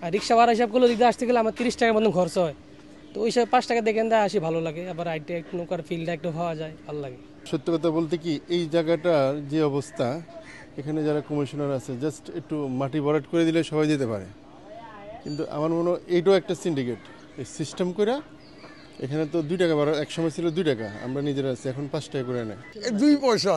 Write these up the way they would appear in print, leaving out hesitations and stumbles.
আর রিক্সা ভাড়া হিসাব করলে দিতে আসতে গেলে আমার 30 টাকার মতন খরচ হয়। তো ওই হিসাবে 5 টাকা দেখে দেয় আসি, ভালো লাগে। আবার আইটে একটু নৌকার ফিলটা একটু হওয়া যায়, ভালো লাগে। সত্যি কথা বলতে কি, এই জায়গাটার যে অবস্থা, এখানে যারা কমিশনার আছে জাস্ট একটু মাটি ভরাট করে দিলে সবাই যেতে পারে। কিন্তু আমার মনে হয় এইটাও একটা সিন্ডিকেট, এই সিস্টেম করে। এখানে তো 2 টাকা ভাড়া, এক সময় ছিল 2 টাকা, আমরা নিজেরা আছি, এখন 5 টাকা করে নেয়। 2 পয়সা,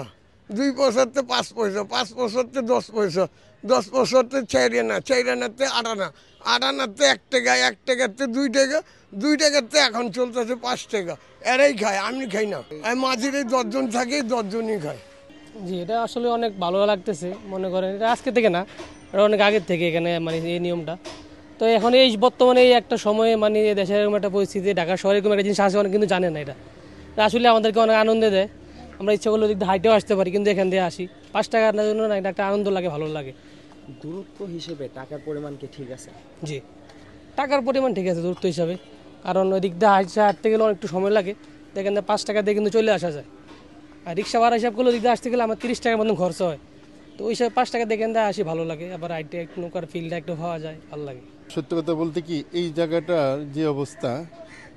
2 পয়সাতে 5 পয়সা, 5 পয়সাতে 10 পয়সা, 10 পয়সাতে 4 আনা, 4 আনাতে 8 আনা, 8 আনাতে 1 টাকা, 1 টাকাতে 2 টাকা, 2 টাকাতে এখন চলতেছে 5 টাকা। এরাই খায়, আমি খাই না। আমি মাঝির এই 10 জন থাকি, 10 জনই খায়। জি, এটা আসলে অনেক ভালো লাগতেছে। মনে করেন এটা আজকে থেকে না, এটা অনেক আগের থেকে এখানে মানে এই নিয়মটা। তো এখন এই বর্তমানে এই একটা সময়ে মানে দেশের এরকম একটা পরিস্থিতি, ঢাকা শহরে এরকম একটা জিনিস আসে, অনেক কিন্তু জানে না এটা। এটা আসলে আমাদেরকে অনেক আনন্দ দেয়। আমরা ইচ্ছা করলে ওদিক দিয়ে হাইটেও আসতে পারি, কিন্তু এখান দিয়ে আসি 5 টাকার জন্য না, এটা একটা আনন্দ লাগে, ভালো লাগে। দূরত্ব হিসেবে টাকার পরিমাণ কি ঠিক আছে? জি, টাকার পরিমাণ ঠিক আছে দূরত্ব হিসাবে, কারণ ওই দিক দিয়ে হাঁটতে গেলে একটু সময় লাগে। দেখেন 5 টাকা দিয়ে কিন্তু চলে আসা যায়। আর রিক্সা ভাড়া হিসাব করলে ওদিক দিয়ে আসতে গেলে আমার 30 টাকার মতন খরচ হয়। তো ওই হিসাবে 5 টাকা দেখেন দেয় আসি, ভালো লাগে। আবার আইটে একটু নৌকার ফিলটা একটু হওয়া যায়, ভালো লাগে। সত্যি কথা বলতে কি, এই জায়গাটার যে অবস্থা,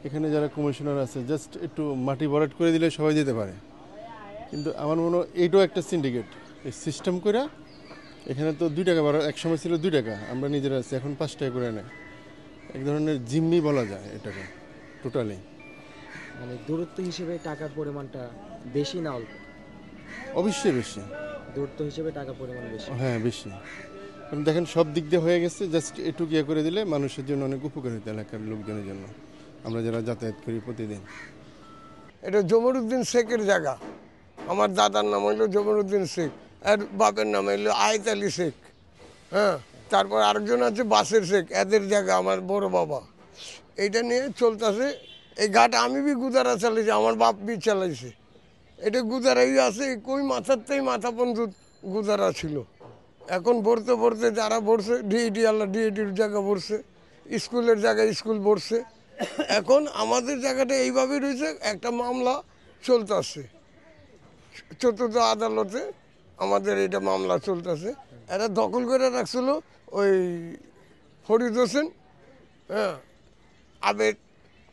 এখানে যারা কমিশনার আছে জাস্ট একটু মাটি ভরাট করে দিলে সবাই যেতে পারে। কিন্তু আমার মনে হয় এইটাও একটা সিন্ডিকেট, এই সিস্টেম করে। এখানে তো 2 টাকা ভাড়া, এক সময় ছিল 2 টাকা, আমরা নিজেরা আছি, এখন 5 টাকা করে নেয়। এক ধরনের জিম্মি বলা যায় এটাকে, টোটালি। মানে দূরত্ব হিসেবে টাকার পরিমাণটা বেশি না অল্প? অবশ্যই বেশি। দূরত্ব হিসেবে টাকার পরিমাণ বেশি? হ্যাঁ, বেশি। কারণ দেখেন সব দিক দিয়ে হয়ে গেছে, জাস্ট একটু ইয়ে করে দিলে মানুষের জন্য অনেক উপকারিতা, এলাকার লোকজনের জন্য, আমরা যারা যাতায়াত করি প্রতিদিন। এটা জমরুদ্দিন শেখের জায়গা। আমার দাদার নাম হইলো জমরুদ্দিন শেখ, আর বাপের নাম হইলো আয়েত আলী শেখ। হ্যাঁ, তারপর আরেকজন আছে বাসের শেখ, এদের জায়গা আমার বড় বাবা। এইটা নিয়ে চলতেছে। এই ঘাট আমি বি গুদারা চালাইছি, আমার বাপ বি চালাইছে। এটা গুদারাই আছে, কই মাথারতেই মাথা পর্যন্ত গুদারা ছিল। এখন ভরতে ভরতে যারা ভরছে, ডিএডি আল্লাহ ডিএডির জায়গা ভরছে, স্কুলের জায়গায় স্কুল ভরছে। এখন আমাদের জায়গাটা এইভাবে রয়েছে, একটা মামলা চলতেছে চতুর্থ আদালতে, আমাদের এটা মামলা চলতেছে। এরা দখল করে রাখছিল ওই ফরিদ হোসেন, হ্যাঁ, আবেদ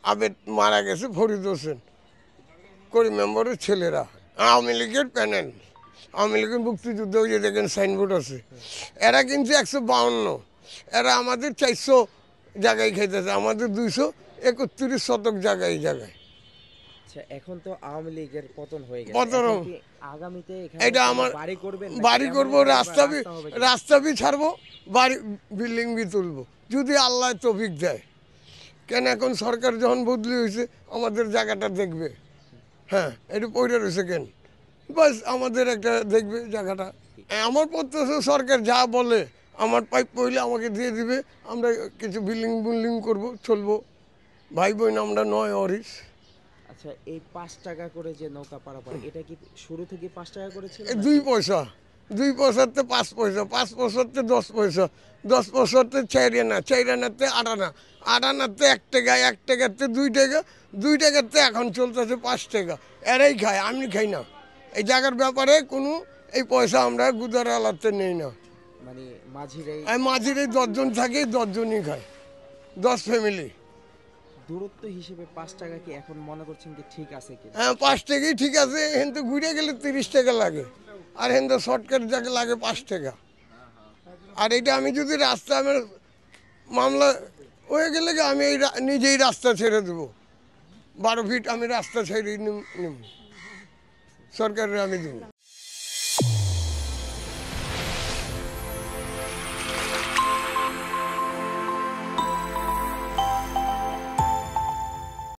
আবেদ মারা গেছে, ফরিদ হোসেন করিম মেম্বারের ছেলেরা, আওয়ামী লীগের প্যানেল, আওয়ামী লীগের মুক্তিযুদ্ধ, ওই যে দেখেন সাইনবোর্ড আছে। এরা কিন্তু 152, এরা আমাদের 400 জায়গায় খাইতেছে, আমাদের 231 শতক জায়গায় জায়গায়। আচ্ছা, এখন তো আওয়ামী লীগের পতন হয়ে গেছে, পতন এখন কি আগামীতে এখানে এটা আমার বাড়ি করবেন? বাড়ি করবো, রাস্তা বি ছাড়বো, বাড়ি বিল্ডিং বি তুলবো, যদি আল্লাহ তৌফিক দেয়। কেন এখন সরকার যখন বদলি হয়েছে, আমাদের জায়গাটা দেখবে। হ্যাঁ, এটা পড়ে রয়েছে কেন, বাস আমাদের একটা দেখবে জায়গাটা। আমার প্রত্যাশা সরকার যা বলে, আমার পাইপ পড়লে আমাকে দিয়ে দিবে, আমরা কিছু বিল্ডিং করবো, চলবো। ভাই বোন আমরা 9 অরিস। আচ্ছা, এই 5 টাকা করে যে নৌকা পারাপার, এটা কি শুরু থেকে 5 টাকা করে ছিল? 2 পয়সা, 2 পয়সাতে 5 পয়সা, 5 পয়সাতে 10 পয়সা, 10 পয়সাতে 4 আনা, 4 আনাতে 8 আনা, 8 আনাতে 1 টাকা, 1 টাকাতে 2 টাকা, 2 টাকাতে এখন চলতেছে 5 টাকা। এরাই খায়, আমি খাই না। এই জায়গার ব্যাপারে কোনো এই পয়সা আমরা গুদারা আলাতে নেই না। মানে মাঝিরাই? আমি মাঝির এই 10 জন থাকি, 10 জনই খায়, 10 ফ্যামিলি। দূরত্ব হিসেবে 5 টাকা কি এখন মনে করছেন কি ঠিক আছে কি? হ্যাঁ, 5 টাকাই ঠিক আছে। হেন তো ঘুরে গেলে 30 টাকা লাগে, আর হেন তো শর্টকাট জায়গা লাগে 5 টাকা। আর এটা আমি যদি রাস্তা, আমার মামলা হয়ে গেলে আমি এই নিজেই রাস্তা ছেড়ে দেবো, 12 ফিট আমি রাস্তা ছেড়ে নিব, সরকারের আমি দেবো।